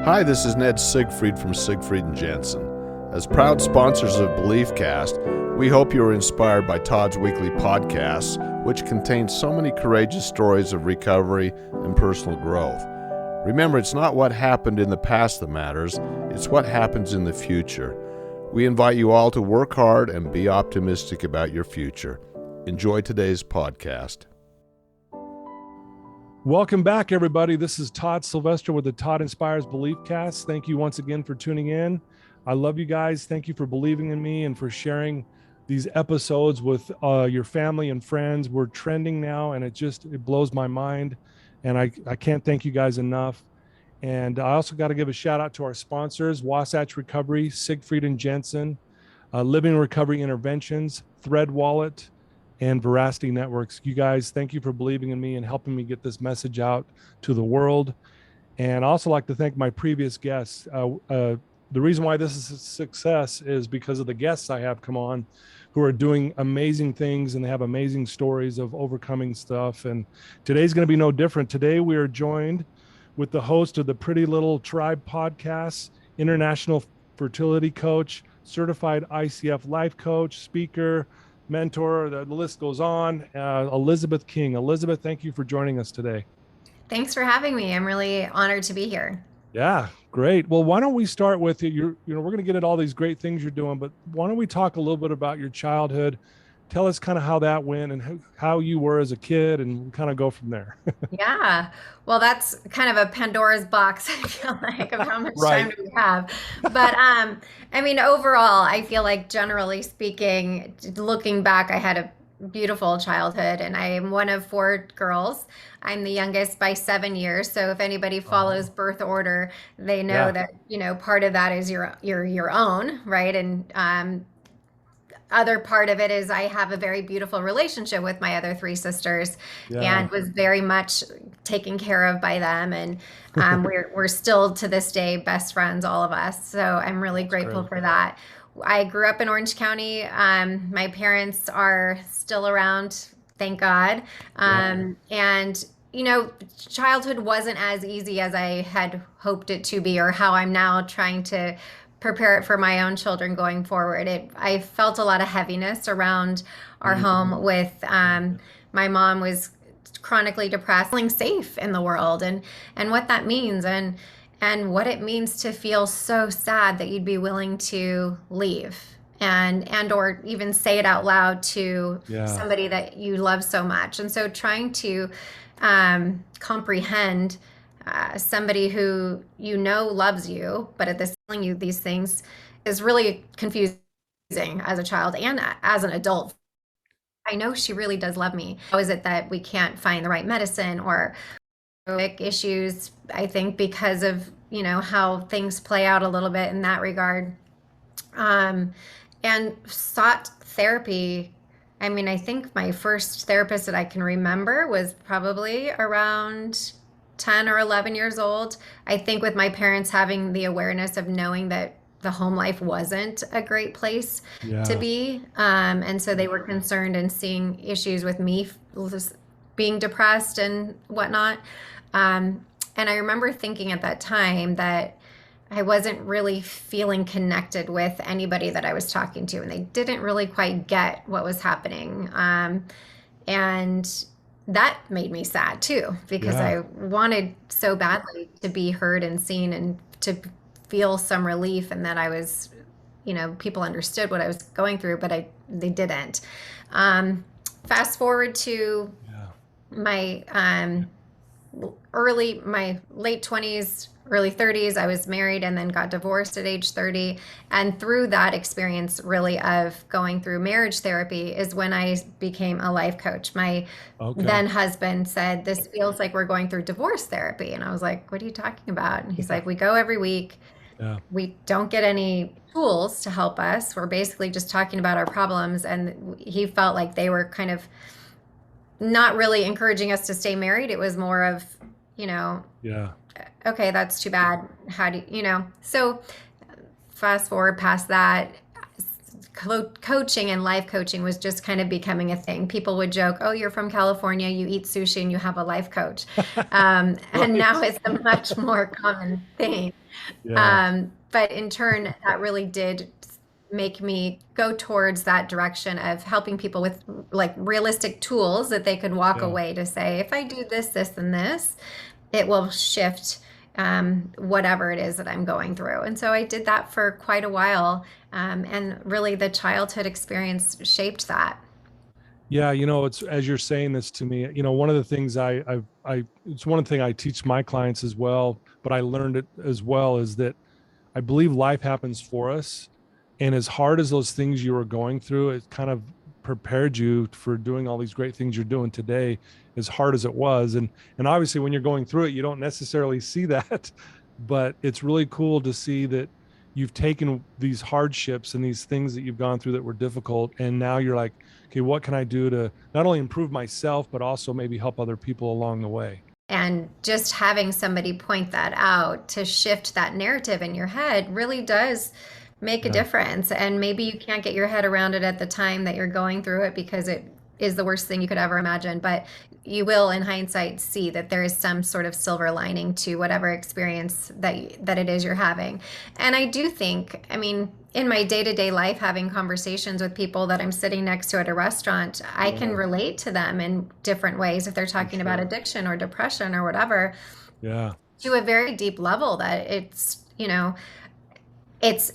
Hi, this is Ned Siegfried from Siegfried and Jensen. As proud sponsors of BeliefCast, we hope you are inspired by Todd's weekly podcasts, which contain so many courageous stories of recovery and personal growth. Remember, it's not what happened in the past that matters, it's what happens in the future. We invite you all to work hard and be optimistic about your future. Enjoy today's podcast. Welcome back, everybody. This is Todd Sylvester with the Todd Inspires BeliefCast. Thank you once again for tuning in. I love you guys. Thank you for believing in me and for sharing these episodes with your family and friends. We're trending now, and it blows my mind. And I can't thank you guys enough. And I also got to give a shout out to our sponsors, Wasatch Recovery, Siegfried and Jensen, Living Recovery Interventions, Thread Wallet, and Veracity Networks. You guys, thank you for believing in me and helping me get this message out to the world. And I also like to thank my previous guests. The reason why this is a success is because of the guests I have come on who are doing amazing things, and they have amazing stories of overcoming stuff. And today's going to be no different. Today we are joined with the host of the Pretty Little Tribe podcast, international fertility coach, certified ICF life coach, speaker, mentor, the list goes on, Elizabeth King. Elizabeth, thank you for joining us today. Thanks for having me. I'm really honored to be here. Yeah, great. Well, why don't we start with we're going to get at all these great things you're doing, but why don't we talk a little bit about your childhood? Tell us kind of how that went and how you were as a kid, and kind of go from there. Yeah. Well, that's kind of a Pandora's box, I feel like, of how much Right. time do we have. But overall, I feel like generally speaking, looking back, I had a beautiful childhood, and I am one of four girls. I'm the youngest by 7 years. So if anybody follows birth order, they know that, part of that is your own, right? And other part of it is I have a very beautiful relationship with my other three sisters, and was very much taken care of by them. And we're still to this day best friends, all of us. So I'm really grateful for that. I grew up in Orange County. My parents are still around, thank God. And childhood wasn't as easy as I had hoped it to be, or how I'm now trying to prepare it for my own children going forward. I felt a lot of heaviness around our home with my mom was chronically depressed, feeling safe in the world, and what that means, and what it means to feel so sad that you'd be willing to leave and or even say it out loud to somebody that you love so much. And so trying to comprehend somebody who loves you, but at this telling you these things is really confusing as a child and as an adult. I know she really does love me. How is it that we can't find the right medicine, or issues, I think, because of, how things play out a little bit in that regard. And sought therapy. I think my first therapist that I can remember was probably around 10 or 11 years old. I think with my parents having the awareness of knowing that the home life wasn't a great place to be. And so they were concerned and seeing issues with me being depressed and whatnot. And I remember thinking at that time that I wasn't really feeling connected with anybody that I was talking to, and they didn't really quite get what was happening. And that made me sad too, because I wanted so badly to be heard and seen, and to feel some relief, and that I was, people understood what I was going through, but they didn't. Fast forward to my late 20s, early 30s, I was married and then got divorced at age 30. And through that experience really of going through marriage therapy is when I became a life coach. My then husband said, "This feels like we're going through divorce therapy." And I was like, "What are you talking about?" And he's like, "We go every week. We don't get any tools to help us. We're basically just talking about our problems." And he felt like they were kind of not really encouraging us to stay married. It was more of, okay, that's too bad. How do you, so fast forward past that, coaching and life coaching was just kind of becoming a thing. People would joke, "Oh, you're from California, you eat sushi, and you have a life coach." And now it's a much more common thing. Yeah. But in turn, that really did make me go towards that direction of helping people with like realistic tools that they could walk Yeah. away to say, if I do this, this, and this, it will shift whatever it is that I'm going through. And so I did that for quite a while. And really, the childhood experience shaped that. Yeah, it's as you're saying this to me, one of the things it's one of the things I teach my clients as well, but I learned it as well, is that I believe life happens for us. And as hard as those things you were going through, it kind of prepared you for doing all these great things you're doing today, as hard as it was. And obviously when you're going through it, you don't necessarily see that, but it's really cool to see that you've taken these hardships and these things that you've gone through that were difficult. And now you're like, okay, what can I do to not only improve myself, but also maybe help other people along the way? And just having somebody point that out to shift that narrative in your head really does make a Yeah. difference. And maybe you can't get your head around it at the time that you're going through it because it is the worst thing you could ever imagine. But you will, in hindsight, see that there is some sort of silver lining to whatever experience that it is you're having. And I do think, I mean, in my day-to-day life, having conversations with people that I'm sitting next to at a restaurant, I can relate to them in different ways if they're talking about addiction or depression or whatever, Yeah. to a very deep level that it's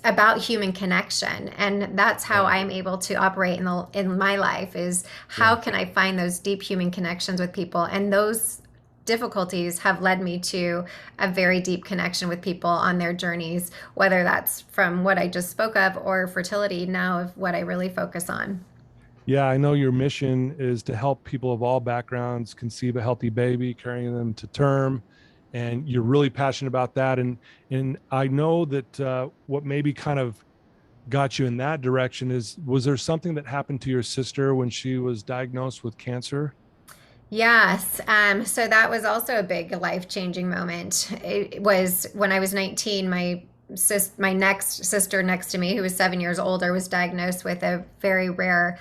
about human connection. And that's how I'm able to operate in my life, is how can I find those deep human connections with people? And those difficulties have led me to a very deep connection with people on their journeys, whether that's from what I just spoke of or fertility now of what I really focus on. Yeah, I know your mission is to help people of all backgrounds conceive a healthy baby, carrying them to term, and you're really passionate about that. And I know that what maybe kind of got you in that direction was there something that happened to your sister when she was diagnosed with cancer? Yes. So that was also a big life-changing moment. It was when I was 19, my next sister next to me, who was 7 years older, was diagnosed with a very rare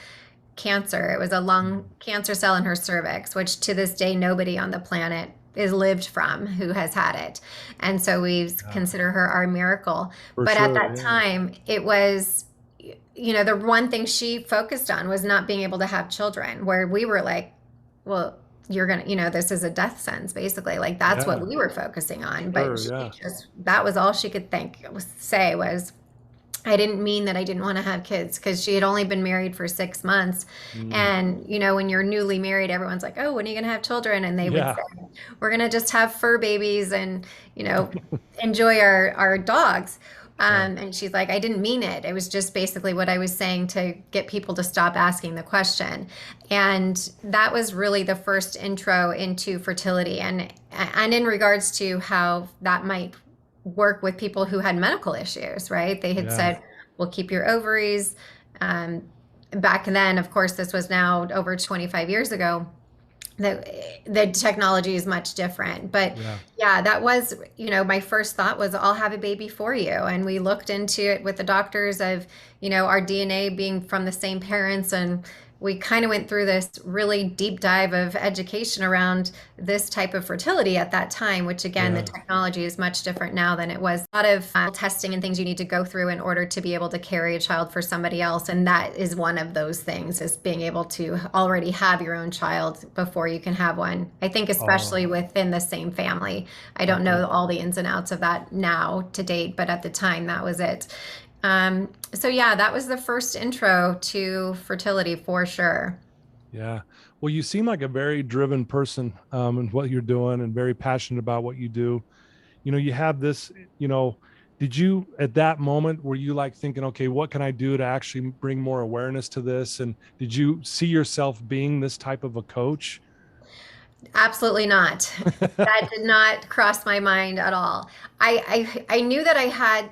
cancer. It was a lung cancer cell in her cervix, which to this day nobody on the planet is lived from who has had it. And so we consider her our miracle. For But at sure, that yeah. time, it was, the one thing she focused on was not being able to have children, where we were like, well, you're gonna, this is a death sentence, basically. Like that's Yeah, what we were focusing on. But sure, yeah. that was all she could say was, I didn't mean that I didn't want to have kids, because she had only been married for 6 months. Mm, And, when you're newly married, everyone's like, oh, when are you going to have children? And they would yeah, say, we're going to just have fur babies and, enjoy our dogs. yeah, And she's like, I didn't mean it. It was just basically what I was saying to get people to stop asking the question. And that was really the first intro into fertility. And in regards to how that might work with people who had medical issues, right? They had yeah, said, well, keep your ovaries. Back then, of course, this was now over 25 years ago. The technology is much different. But yeah. yeah, that was, my first thought was, I'll have a baby for you. And we looked into it with the doctors of, our DNA being from the same parents. And we kind of went through this really deep dive of education around this type of fertility at that time, which again, the technology is much different now than it was. A lot of testing and things you need to go through in order to be able to carry a child for somebody else. And that is one of those things, is being able to already have your own child before you can have one. I think especially within the same family. I don't know all the ins and outs of that now to date, but at the time that was it. So yeah, that was the first intro to fertility for sure. Yeah. Well, you seem like a very driven person in what you're doing, and very passionate about what you do. You have this, did you, at that moment, were you like thinking, okay, what can I do to actually bring more awareness to this? And did you see yourself being this type of a coach? Absolutely not. That did not cross my mind at all. I knew that I had,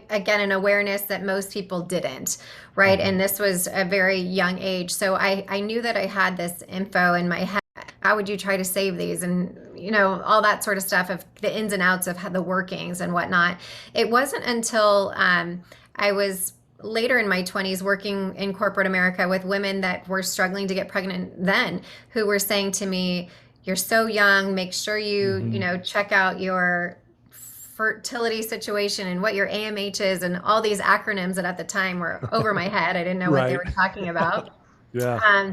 again, an awareness that most people didn't, right? And this was a very young age. So I knew that I had this info in my head. How would you try to save these? And, all that sort of stuff of the ins and outs of the workings and whatnot. It wasn't until I was later in my 20s working in corporate America with women that were struggling to get pregnant then, who were saying to me, you're so young, make sure you know, check out your fertility situation and what your AMH is and all these acronyms that at the time were over my head. I didn't know what they Right. were talking about. Yeah.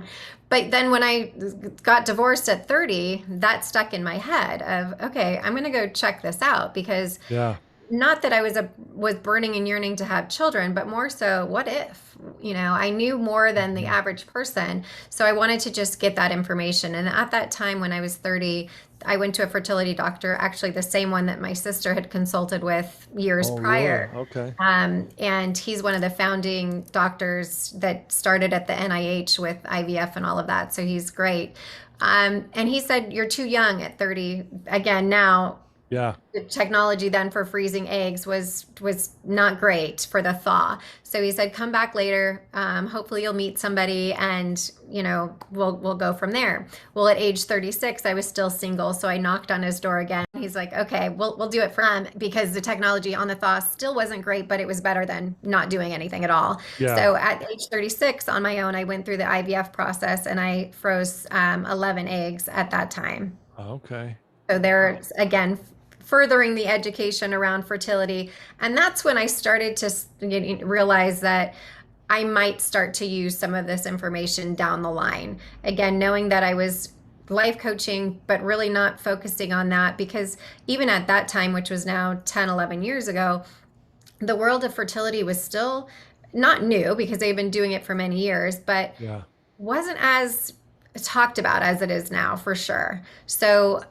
But then when I got divorced at 30, that stuck in my head of, okay, I'm going to go check this out, because Yeah. not that I was burning and yearning to have children, but more so, what if, you know, I knew more than the average person. So I wanted to just get that information. And at that time, when I was 30, I went to a fertility doctor, actually the same one that my sister had consulted with years Oh, prior. really? Okay. And he's one of the founding doctors that started at the NIH with IVF and all of that. So he's great. And he said, you're too young at 30. Again, now, Yeah. the technology then for freezing eggs was not great for the thaw. So he said, come back later. Hopefully you'll meet somebody, and you know, we'll go from there. Well, at age 36, I was still single, so I knocked on his door again. He's like, okay, we'll do it for him, because the technology on the thaw still wasn't great, but it was better than not doing anything at all. Yeah. So at age 36, on my own, I went through the IVF process, and I froze 11 eggs at that time. Okay. So there's, again, furthering the education around fertility. And that's when I started to realize that I might start to use some of this information down the line. Again, knowing that I was life coaching, but really not focusing on that, because even at that time, which was now 10, 11 years ago, the world of fertility was still not new, because they've been doing it for many years, but Yeah. wasn't as talked about as it is now, for sure. So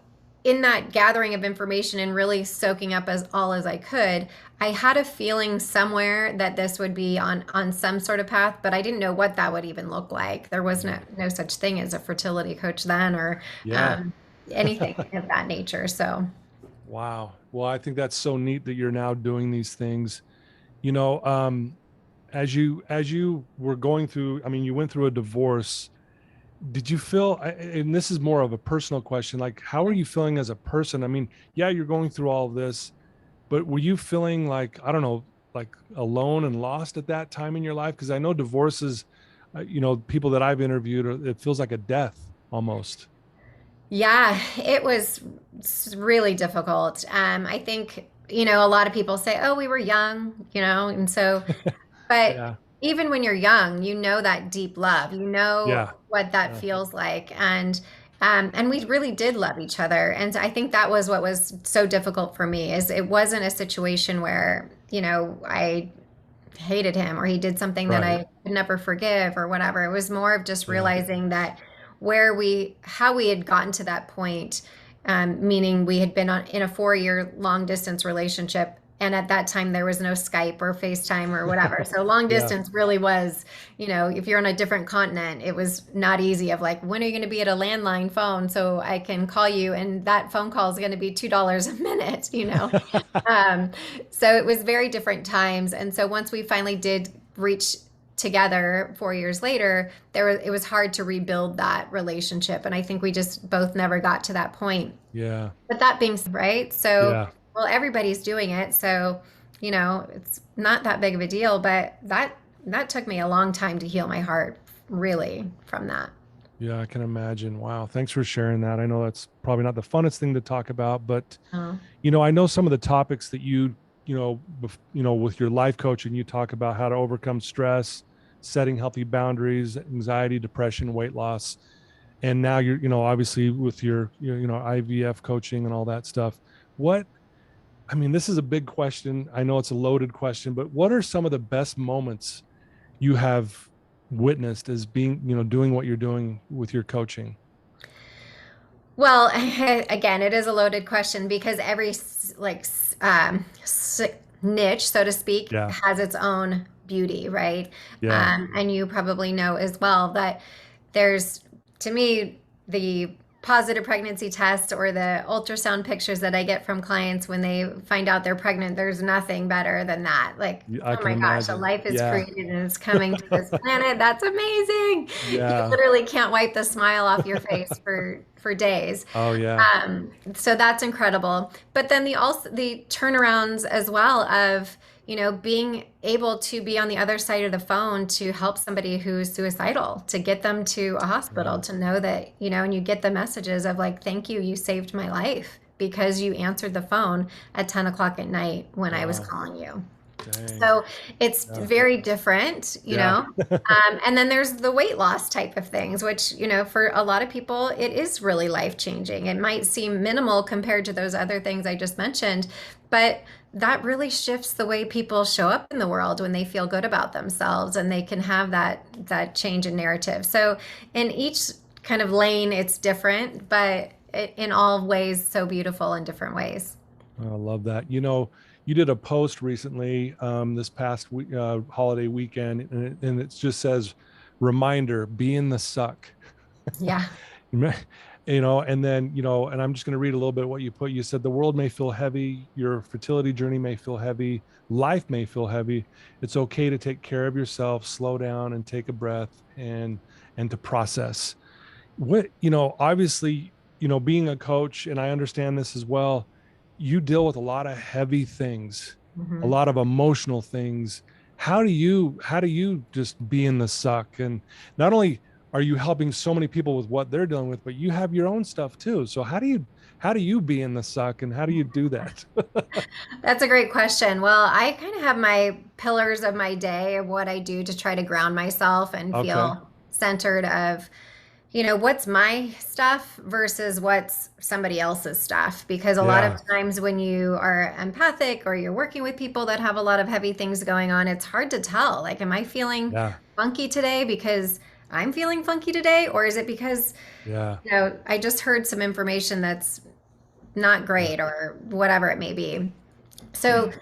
in that gathering of information and really soaking up as I could, I had a feeling somewhere that this would be on some sort of path, but I didn't know what that would even look like. There was no such thing as a fertility coach then, or Yeah. anything of that nature. So Wow. Well, I think that's so neat that you're now doing these things. You know, as you were going through, I mean, you went through a divorce. Did you feel, and this is more of a personal question, like, how are you feeling as a person? I mean, yeah, you're going through all of this, but were you feeling like, I don't know, like alone and lost at that time in your life? Because I know divorces, you know, people that I've interviewed, it feels like a death almost. yeah, it was really difficult. I think, you know, a lot of people say, oh, we were young, you know, and so, but Yeah. even when you're young, you know that deep love, you know Yeah. what that Yeah. feels like. And we really did love each other. And I think that was what was so difficult for me, is it wasn't a situation where, you know, I hated him or he did something that Right. I could never forgive or whatever. It was more of just Yeah. realizing that how we had gotten to that point, meaning we had been in a 4-year long distance relationship. And at that time, there was no Skype or FaceTime or whatever. So long Yeah. distance really was, you know, if you're on a different continent, it was not easy of like, when are you going to be at a landline phone so I can call you? And that phone call is going to be $2 a minute, you know? So it was very different times. And so once we finally did reach together 4 years later, it was hard to rebuild that relationship. And I think we just both never got to that point. Yeah. But that being said, right? So, Yeah. well, everybody's doing it. So, you know, it's not that big of a deal, but that took me a long time to heal my heart, really, from that. Yeah, I can imagine. Wow. Thanks for sharing that. I know that's probably not the funnest thing to talk about, but Oh. you know, I know some of the topics that you know, with your life coaching, you talk about how to overcome stress, setting healthy boundaries, anxiety, depression, weight loss. And now you're, you know, obviously with your, you know, IVF coaching and all that stuff. I mean, this is a big question. I know it's a loaded question, but what are some of the best moments you have witnessed as being, you know, doing what you're doing with your coaching? Well, again, it is a loaded question because every niche, so to speak, Yeah. has its own beauty, right? Yeah. And you probably know as well that there's, to me, the positive pregnancy test or the ultrasound pictures that I get from clients when they find out they're pregnant, there's nothing better than that. Like, I oh can my gosh, a imagine. life is Yeah. created and it's coming to this planet. That's amazing. You Yeah. literally can't wipe the smile off your face for days. Oh yeah. So that's incredible. But then the turnarounds as well of, being able to be on the other side of the phone to help somebody who's suicidal, to get them to a hospital, to know that, and you get the messages of like, thank you, you saved my life because you answered the phone at 10 o'clock at night when I was calling you. Dang. So it's very different, and then there's the weight loss type of things, which, for a lot of people, it is really life changing. It might seem minimal compared to those other things I just mentioned, but that really shifts the way people show up in the world when they feel good about themselves and they can have that change in narrative. So in each kind of lane, it's different, but in all ways, so beautiful in different ways. I love that. You did a post recently, this past week, holiday weekend, and it just says, reminder, be in the suck. Yeah. And then, and I'm just going to read a little bit what you put. You said, the world may feel heavy. Your fertility journey may feel heavy. Life may feel heavy. It's okay to take care of yourself, slow down and take a breath and to process. Obviously, being a coach, and I understand this as well, you deal with a lot of heavy things, a lot of emotional things. How do you just be in the suck? And not only are you helping so many people with what they're dealing with, but you have your own stuff too. So how do you be in the suck, and how do you do that? That's a great question. Well, I kind of have my pillars of my day of what I do to try to ground myself and feel centered of, what's my stuff versus what's somebody else's stuff. Because a lot of times when you are empathic or you're working with people that have a lot of heavy things going on, it's hard to tell. Like, am I feeling funky today because I'm feeling funky today? Or is it because, I just heard some information that's not great or whatever it may be. So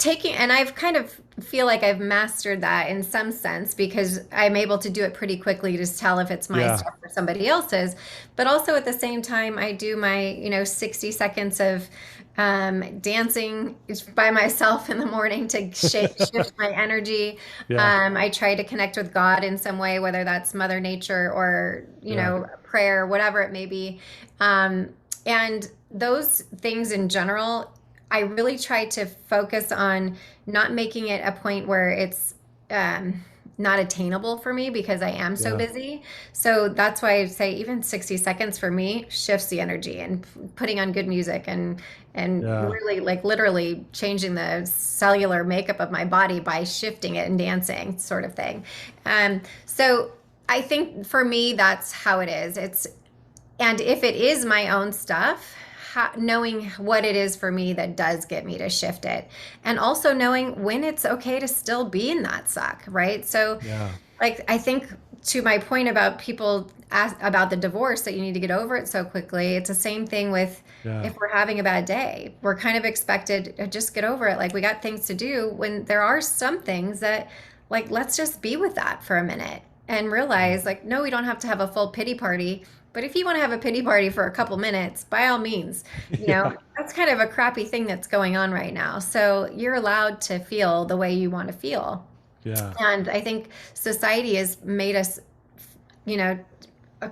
and I've kind of feel like I've mastered that in some sense because I'm able to do it pretty quickly to tell if it's my stuff or somebody else's. But also at the same time, I do my, 60 seconds of dancing by myself in the morning to shift my energy. I try to connect with God in some way, whether that's Mother Nature or, prayer, whatever it may be. And those things in general, I really try to focus on not making it a point where it's not attainable for me because I am so busy. So that's why I say even 60 seconds for me shifts the energy, and putting on good music and really like literally changing the cellular makeup of my body by shifting it and dancing sort of thing. So I think for me, that's how it is. And if it is my own stuff, knowing what it is for me that does get me to shift it, and also knowing when it's okay to still be in that suck, right? So like, I think to my point about people ask about the divorce, that you need to get over it so quickly, it's the same thing with if we're having a bad day, we're kind of expected to just get over it. Like, we got things to do, when there are some things that, like, let's just be with that for a minute and realize, like, no, we don't have to have a full pity party. But if you want to have a pity party for a couple minutes, by all means, that's kind of a crappy thing that's going on right now. So you're allowed to feel the way you want to feel. Yeah. And I think society has made us, I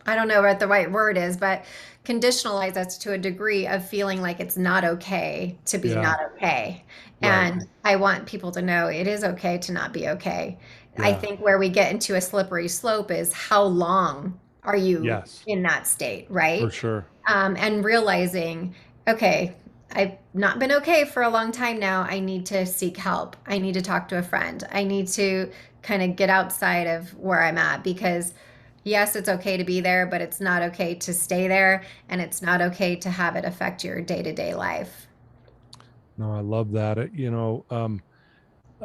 don't know what the right word is, but conditionalize us to a degree of feeling like it's not okay to be not okay. And I want people to know it is okay to not be okay. I think where we get into a slippery slope is, how long are you in that state, right? For sure. And realizing, okay, I've not been okay for a long time now. I need to seek help. I need to talk to a friend. I need to kind of get outside of where I'm at, because yes, it's okay to be there, but it's not okay to stay there. And it's not okay to have it affect your day-to-day life. No, I love that.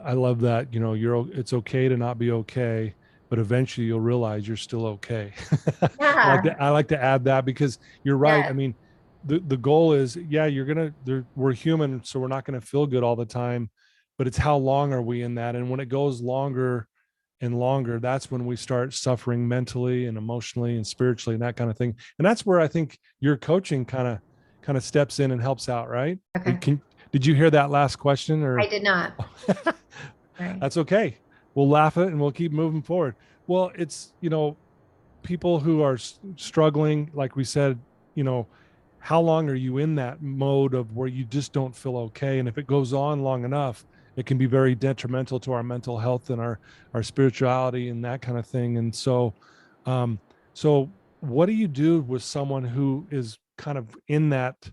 I love that, it's okay to not be okay, but eventually you'll realize you're still okay. I like to add that, because you're right. I mean, the goal is, we're human, so we're not going to feel good all the time, but it's how long are we in that? And when it goes longer and longer, that's when we start suffering mentally and emotionally and spiritually and that kind of thing. And that's where I think your coaching kind of steps in and helps out, right? Okay. Did you hear that last question? Or I did not. That's okay. We'll laugh at it and we'll keep moving forward. Well, it's, people who are struggling, like we said, you know, how long are you in that mode of where you just don't feel okay? And if it goes on long enough, it can be very detrimental to our mental health and our spirituality and that kind of thing. And so, um, so what do you do with someone who is kind of in that?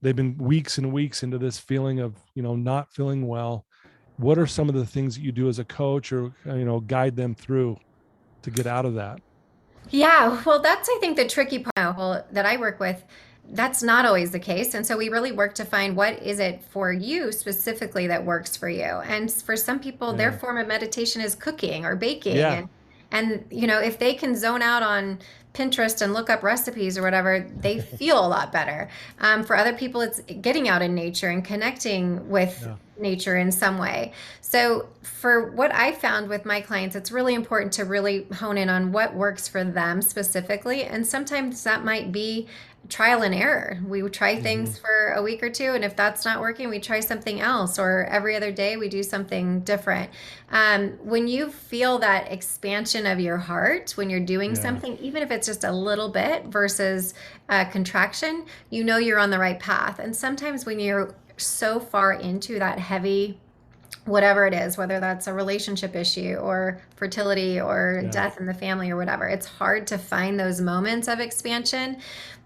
They've been weeks and weeks into this feeling of, you know, not feeling well. What are some of the things that you do as a coach, or, you know, guide them through to get out of that? Yeah, well, that's, I think, the tricky part that I work with. That's not always the case. And so we really work to find what is it for you specifically that works for you. And for some people, their Yeah. form of meditation is cooking or baking. Yeah. And you know, if they can zone out on Pinterest and look up recipes or whatever, they feel a lot better. For other people, it's getting out in nature and connecting with Yeah. nature in some way. So for what I found with my clients, it's really important to really hone in on what works for them specifically. And sometimes that might be trial and error. We would try Hmm. things for a week or two, and if that's not working, we try something else, or every other day we do something different. When you feel that expansion of your heart, when you're doing Yeah. something, even if it's just a little bit versus a contraction, you know you're on the right path. And sometimes when you're so far into that heavy whatever it is, whether that's a relationship issue or fertility or Yeah. death in the family or whatever, it's hard to find those moments of expansion.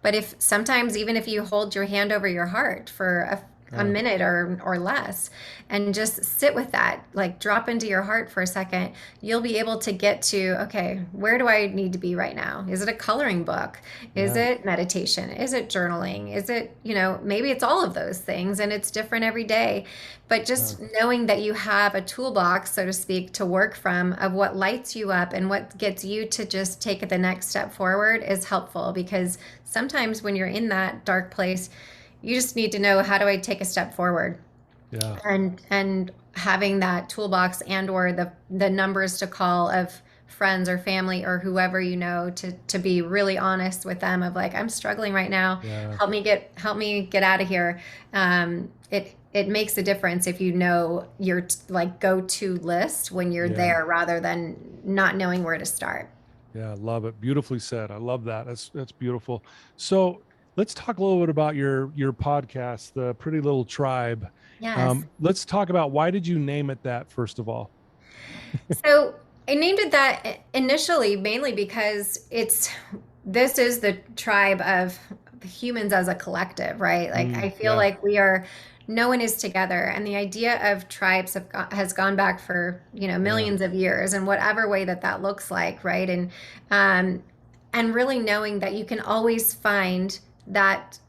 But if sometimes, even if you hold your hand over your heart for a Yeah. minute or less and just sit with that, like drop into your heart for a second, you'll be able to get to, okay, where do I need to be right now? Is it a coloring book? Is Yeah. it meditation? Is it journaling? Is it, you know, maybe it's all of those things and it's different every day. But Yeah. just knowing that you have a toolbox, so to speak, to work from of what lights you up and what gets you to just take the next step forward is helpful, because sometimes when you're in that dark place, you just need to know, how do I take a step forward? Yeah. And having that toolbox and or the numbers to call of friends or family or whoever you know, to be really honest with them of like, I'm struggling right now, Yeah. help me get out of here. It makes a difference if you know your like go-to list when you're Yeah. there, rather than not knowing where to start. Yeah. Love it. Beautifully said. I love that. That's beautiful. So let's talk a little bit about your podcast, the Pretty Little Tribe. Yes. Let's talk about, why did you name it that, first of all? So I named it that initially mainly because this is the tribe of humans as a collective, right? Like I feel Yeah. like no one is together, and the idea of tribes has gone back for, you know, Yeah. millions of years, in whatever way that looks like, right? Um, and really knowing that you can always find that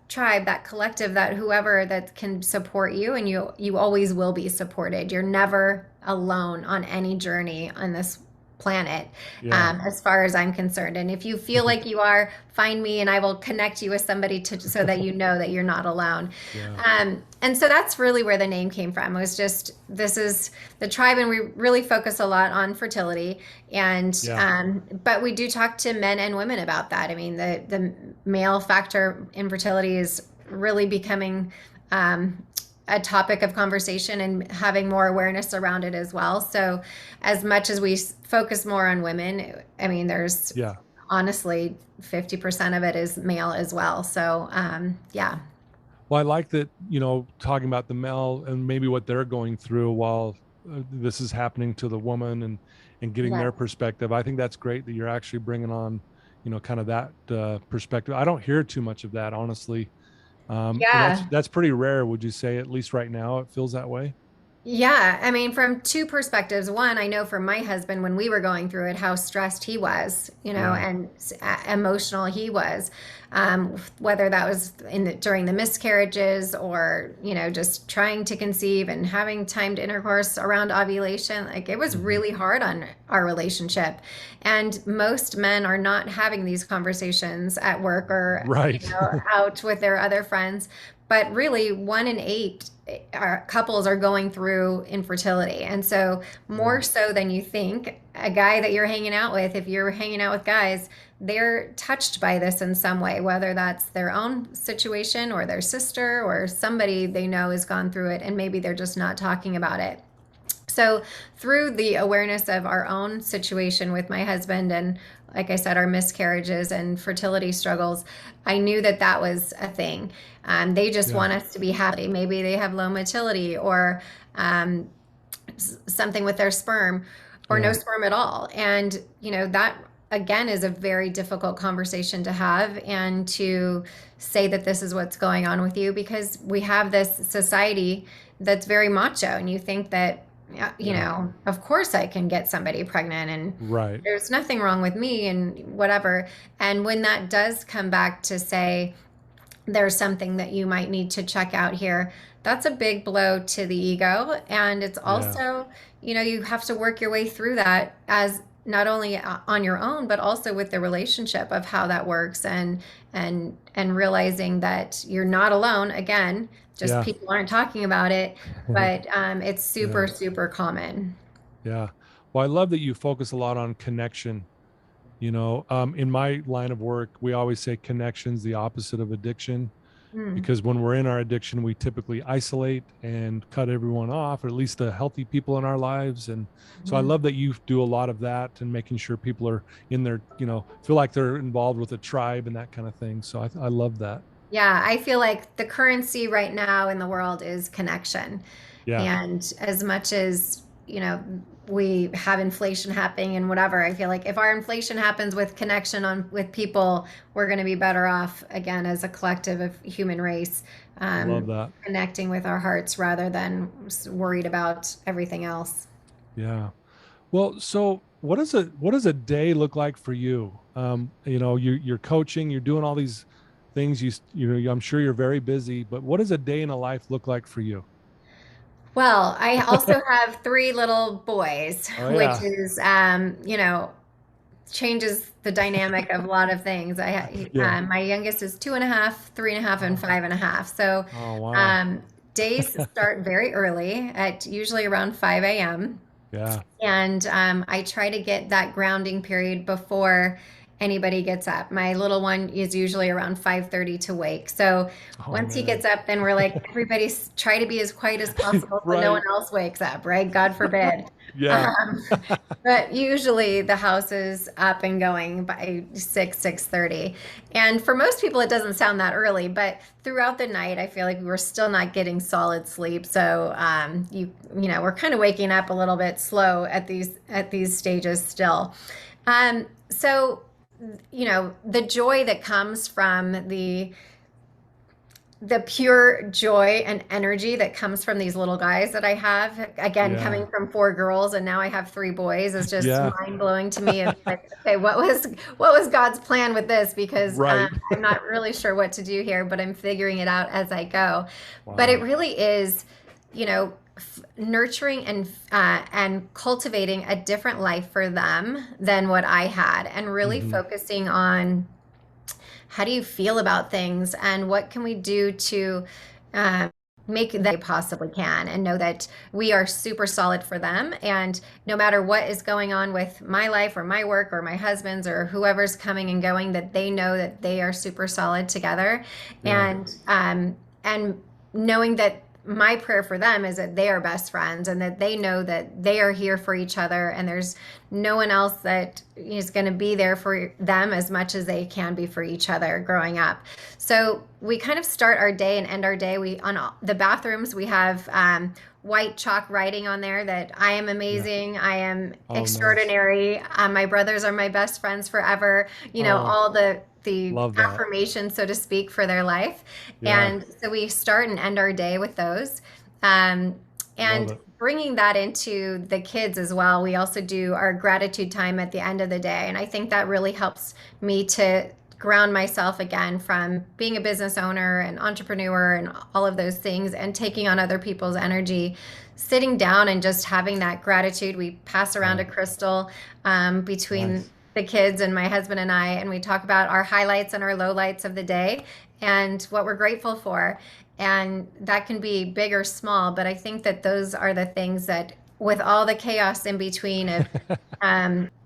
tribe, that collective, that whoever that can support you, and you always will be supported. You're never alone on any journey on this planet, Yeah. as far as I'm concerned. And if you feel like you are, find me and I will connect you with somebody to so that you know that you're not alone. Yeah. And so that's really where the name came from. It was just, this is the tribe, and we really focus a lot on fertility. And Yeah. but we do talk to men and women about that. I mean, the male factor in fertility is really becoming a topic of conversation and having more awareness around it as well. So as much as we focus more on women, I mean, there's Yeah. honestly 50% of it is male as well. So yeah. Well, I like that, you know, talking about the male and maybe what they're going through while this is happening to the woman, and getting Yeah. their perspective. I think that's great that you're actually bringing on, you know, kind of that perspective. I don't hear too much of that, honestly. And Yeah. that's pretty rare, would you say? At least right now, it feels that way. Yeah, I mean, from two perspectives. One, I know from my husband when we were going through it, how stressed he was, you know, Yeah. and emotional he was, whether that was during the miscarriages or, you know, just trying to conceive and having timed intercourse around ovulation. Like it was Hmm. really hard on our relationship. And most men are not having these conversations at work or, you Right. know, out with their other friends. But really, 1 in 8 couples are going through infertility. And so, Yeah. more so than you think, a guy that you're hanging out with, if you're hanging out with guys, they're touched by this in some way, whether that's their own situation or their sister or somebody they know has gone through it, and maybe they're just not talking about it. So through the awareness of our own situation with my husband and, like I said, our miscarriages and fertility struggles, I knew that that was a thing. They just want us to be happy. Maybe they have low motility or something with their sperm or no sperm at all. And, that again is a very difficult conversation to have and to say that this is what's going on with you, because we have this society that's very macho, and you think that, of course I can get somebody pregnant and there's nothing wrong with me and whatever. And when that does come back to say there's something that you might need to check out here, that's a big blow to the ego. And it's also, you have to work your way through that, as not only on your own, but also with the relationship of how that works, and realizing that you're not alone. Again, just people aren't talking about it, but it's super, super common. Yeah. Well, I love that you focus a lot on connection. In my line of work, we always say connection's the opposite of addiction. Because when we're in our addiction, we typically isolate and cut everyone off, or at least the healthy people in our lives. And so I love that you do a lot of that, and making sure people are in their, feel like they're involved with a tribe and that kind of thing. So I love that. Yeah, I feel like the currency right now in the world is connection. Yeah. And as much as, we have inflation happening and whatever, I feel like if our inflation happens with connection with people, we're going to be better off, again, as a collective of human race, Love that. connecting with our hearts rather than worried about everything else. Yeah. Well, so what does a day look like for you? You're coaching, you're doing all these things. I'm sure you're very busy, but what does a day in a life look like for you? Well, I also have 3 little boys, which is, changes the dynamic of a lot of things. My youngest is 2.5, 3.5, and 5.5. So days start very early at usually around 5 a.m. Yeah. And I try to get that grounding period before anybody gets up. My little one is usually around 5:30 to wake. So once he gets up, then we're like, everybody's try to be as quiet as possible so no one else wakes up, right? God forbid. Yeah. But usually the house is up and going by 6:30. And for most people, it doesn't sound that early, but throughout the night, I feel like we're still not getting solid sleep. So, we're kind of waking up a little bit slow at these stages still. So, the joy that comes from the pure joy and energy that comes from these little guys that I have, again, coming from 4 girls and now I have 3 boys, is just mind blowing to me. And like, okay, what was God's plan with this? Because I'm not really sure what to do here, but I'm figuring it out as I go. Wow. But it really is, nurturing and cultivating a different life for them than what I had, and really focusing on how do you feel about things and what can we do to make that they possibly can, and know that we are super solid for them. And no matter what is going on with my life or my work or my husband's or whoever's coming and going, that they know that they are super solid together. And knowing that my prayer for them is that they are best friends, and that they know that they are here for each other, and there's no one else that is going to be there for them as much as they can be for each other growing up. So we kind of start our day and end our day. On the bathrooms, we have white chalk writing on there that I am amazing, I am extraordinary, nice. My brothers are my best friends forever, all the affirmation, so to speak, for their life. And so we start and end our day with those. And bringing that into the kids as well. We also do our gratitude time at the end of the day. And I think that really helps me to ground myself again from being a business owner and entrepreneur and all of those things, and taking on other people's energy, sitting down and just having that gratitude. We pass around a crystal between the kids and my husband and I, and we talk about our highlights and our lowlights of the day and what we're grateful for. And that can be big or small, but I think that those are the things that, with all the chaos in between of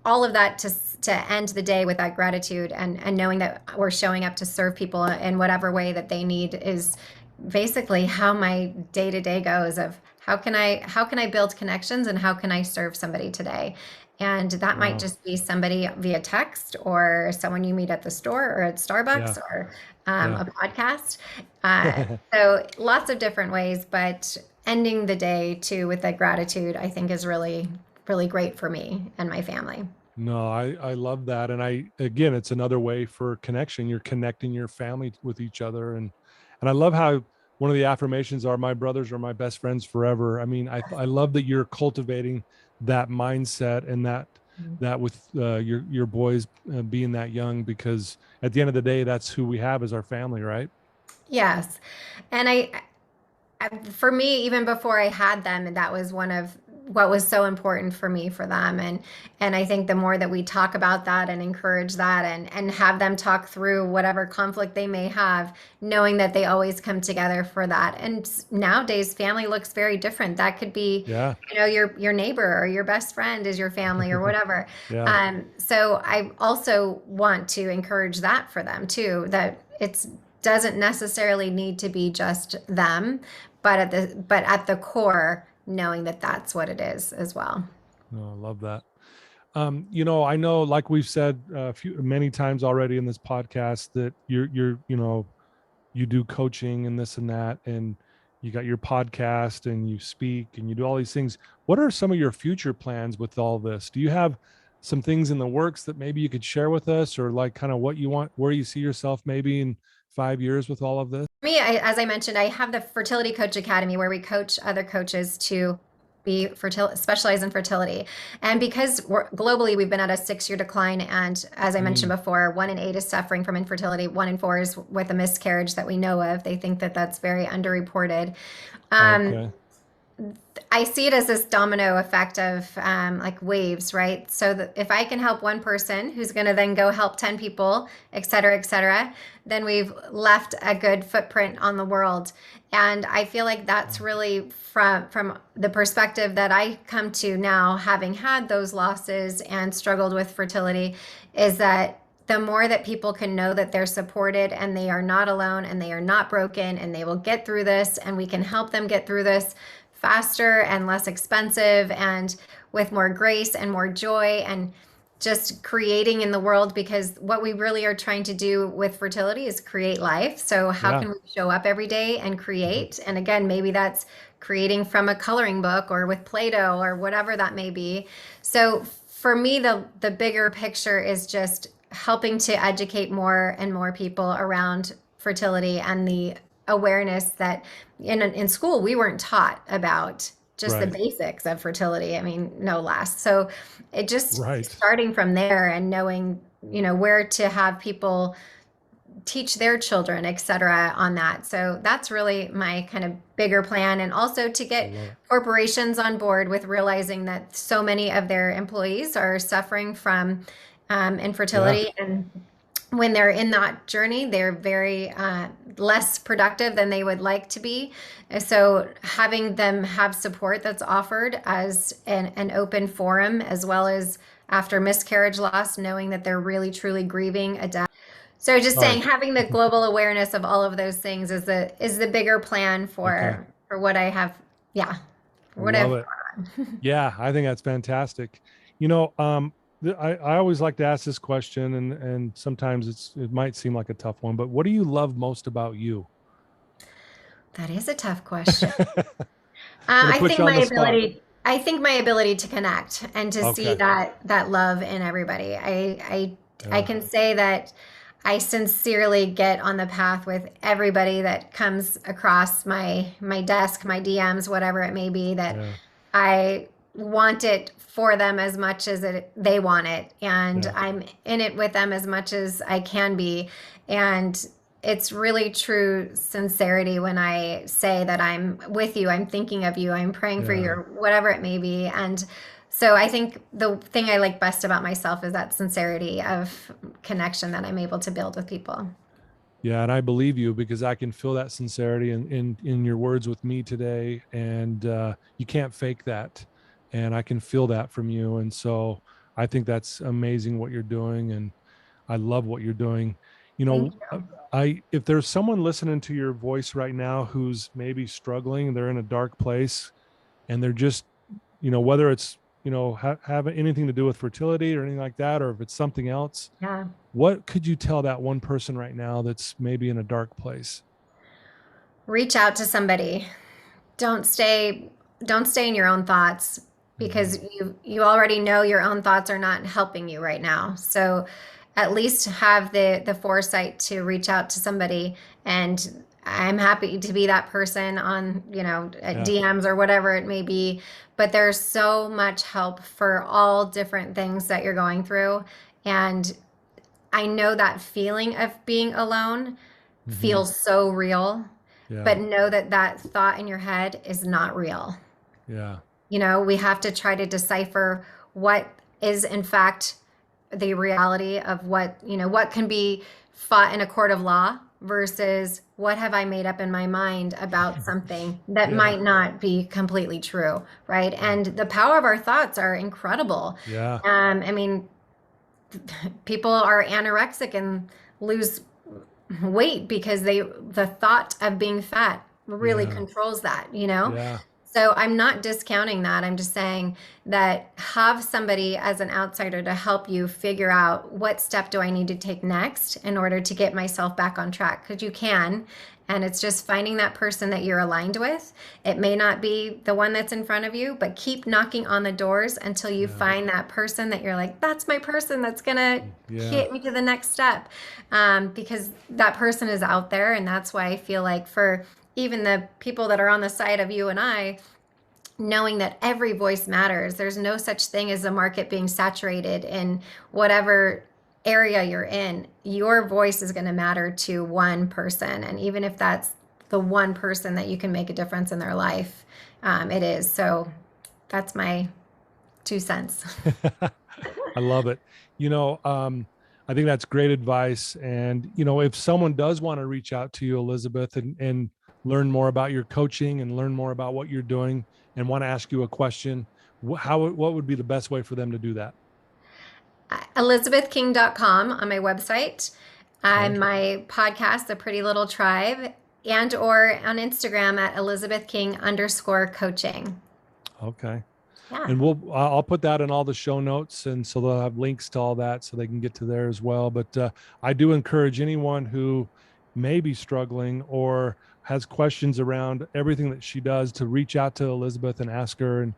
all of that, to end the day with that gratitude and knowing that we're showing up to serve people in whatever way that they need, is basically how my day-to-day goes, of How can I build connections, and how can I serve somebody today? And that might Wow. just be somebody via text, or someone you meet at the store or at Starbucks, Yeah. or Yeah. a podcast. So lots of different ways, but ending the day too with that gratitude, I think, is really, really great for me and my family. No, I love that. And again, it's another way for connection. You're connecting your family with each other. And I love how one of the affirmations are, my brothers are my best friends forever. I mean, I love that you're cultivating that mindset, and that with your boys being that young, because at the end of the day, that's who we have as our family, right? Yes. And for me, even before I had them, that was one of what was so important for me for them. And I think the more that we talk about that and encourage that, and have them talk through whatever conflict they may have, knowing that they always come together for that. And nowadays, family looks very different. That could be, Yeah. your neighbor, or your best friend is your family, or whatever. Yeah. So I also want to encourage that for them too, that it's doesn't necessarily need to be just them, but at the core, knowing that that's what it is as well. No, I love that. I know, like we've said many times already in this podcast, that you do coaching and this and that, and you got your podcast and you speak and you do all these things. What are some of your future plans with all this? Do you have some things in the works that maybe you could share with us, or like kind of what you want, where you see yourself maybe in 5 years with all of this? Me, as I mentioned, I have the Fertility Coach Academy, where we coach other coaches to be specialize in fertility. And because globally we've been at a 6-year decline, and as I mentioned Mm, before, 1 in 8 is suffering from infertility, 1 in 4 is with a miscarriage that we know of. They think that that's very underreported. Um, okay. I see it as this domino effect of like waves, right? So that if I can help one person who's going to then go help 10 people, et cetera, then we've left a good footprint on the world. And I feel like that's really from the perspective that I come to now, having had those losses and struggled with fertility, is that the more that people can know that they're supported, and they are not alone, and they are not broken, and they will get through this, and we can help them get through this faster and less expensive, and with more grace and more joy, and just creating in the world. Because what we really are trying to do with fertility is create life. So how Yeah. can we show up every day and Mhm. create? And again, maybe that's creating from a coloring book, or with Play-Doh, or whatever that may be. So for me, the bigger picture is just helping to educate more and more people around fertility, and the awareness that in school we weren't taught about just the Right. basics of fertility. I mean, no less. So it just Right. starting from there, and knowing, where to have people teach their children, et cetera, on that. So that's really my kind of bigger plan. And also to I get love it. corporations on board with realizing that so many of their employees are suffering from Yeah. infertility, and when they're in that journey, they're very less productive than they would like to be. So having them have support that's offered as an open forum, as well as after miscarriage loss, knowing that they're really truly grieving a death. So just Sorry. saying, having the global awareness of all of those things is the bigger plan Okay. for what I have. Yeah, for I what I love have it. going on. Yeah, I think that's fantastic. You know, I always like to ask this question, and sometimes it might seem like a tough one, but what do you love most about you? That is a tough question. I'm gonna put you on the spot. I think my ability to connect and to see Okay. that love in everybody. I Yeah. can say that I sincerely get on the path with everybody that comes across my desk, my DMs, whatever it may be, that Yeah. I want it for them as much as they want it, and Yeah. I'm in it with them as much as I can be. And it's really true sincerity when I say that I'm with you, I'm thinking of you, I'm praying for you, Yeah. or whatever it may be. And so I think the thing I like best about myself is that sincerity of connection that I'm able to build with people. Yeah, and I believe you, because I can feel that sincerity in your words with me today, and you can't fake that, and I can feel that from you, and so I think that's amazing what you're doing, and I love what you're doing. You Thank know, you. I if there's someone listening to your voice right now who's maybe struggling, they're in a dark place, and they're just, whether it's, have anything to do with fertility or anything like that, or if it's something else, Yeah. what could you tell that one person right now that's maybe in a dark place? Reach out to somebody. Don't stay in your own thoughts, because you already know your own thoughts are not helping you right now. So at least have the foresight to reach out to somebody. And I'm happy to be that person on, Yeah. DMs or whatever it may be. But there's so much help for all different things that you're going through. And I know that feeling of being alone Mm-hmm. feels so real, Yeah. but know that that thought in your head is not real. Yeah. We have to try to decipher what is in fact the reality of what can be fought in a court of law versus what have I made up in my mind about something that Yeah. might not be completely true, right? And the power of our thoughts are incredible. Yeah. I mean, people are anorexic and lose weight because the thought of being fat really Yeah. controls that. Yeah. So I'm not discounting that. I'm just saying that have somebody as an outsider to help you figure out what step do I need to take next in order to get myself back on track, because you can. And it's just finding that person that you're aligned with. It may not be the one that's in front of you, but keep knocking on the doors until you Yeah. find that person that you're like, that's my person that's going to Yeah. get me to the next step. Because that person is out there. And that's why I feel like for even the people that are on the side of you and I, knowing that every voice matters. There's no such thing as a market being saturated in whatever area you're in. Your voice is going to matter to one person. And even if that's the one person that you can make a difference in their life, it is. So that's my 2 cents. I love it. I think that's great advice. And, if someone does want to reach out to you, Elizabeth, and learn more about your coaching and learn more about what you're doing and want to ask you a question, what would be the best way for them to do that? ElizabethKing.com on my website. Okay. My podcast, The Pretty Little Tribe, and or on Instagram at ElizabethKing_coaching. Okay. Yeah. And I'll put that in all the show notes. And so they'll have links to all that so they can get to there as well. But I do encourage anyone who may be struggling or has questions around everything that she does to reach out to Elizabeth and ask her.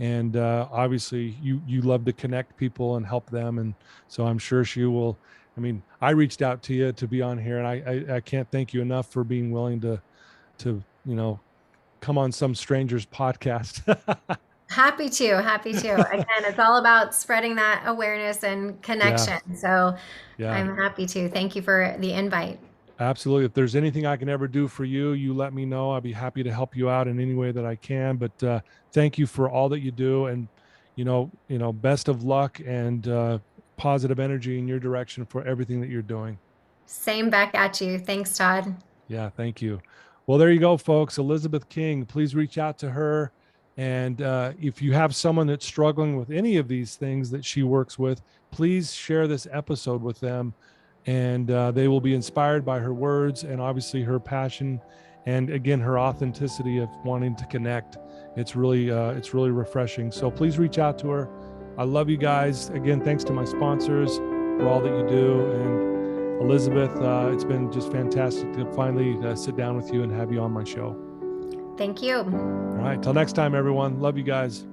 And obviously you love to connect people and help them. And so I'm sure she will. I mean, I reached out to you to be on here, and I can't thank you enough for being willing to come on some stranger's podcast. Happy to. Again, it's all about spreading that awareness and Yeah. connection. So Yeah. I'm happy to. Thank you for the invite. Absolutely. If there's anything I can ever do for you, you let me know. I'll be happy to help you out in any way that I can. But thank you for all that you do, and best of luck and positive energy in your direction for everything that you're doing. Same back at you. Thanks, Todd. Yeah, thank you. Well, there you go, folks. Elizabeth King, please reach out to her. And if you have someone that's struggling with any of these things that she works with, please share this episode with them. And they will be inspired by her words and obviously her passion. And again, her authenticity of wanting to connect. It's really refreshing. So please reach out to her. I love you guys. Again, thanks to my sponsors for all that you do. And Elizabeth, it's been just fantastic to finally sit down with you and have you on my show. Thank you. All right. Till next time, everyone. Love you guys.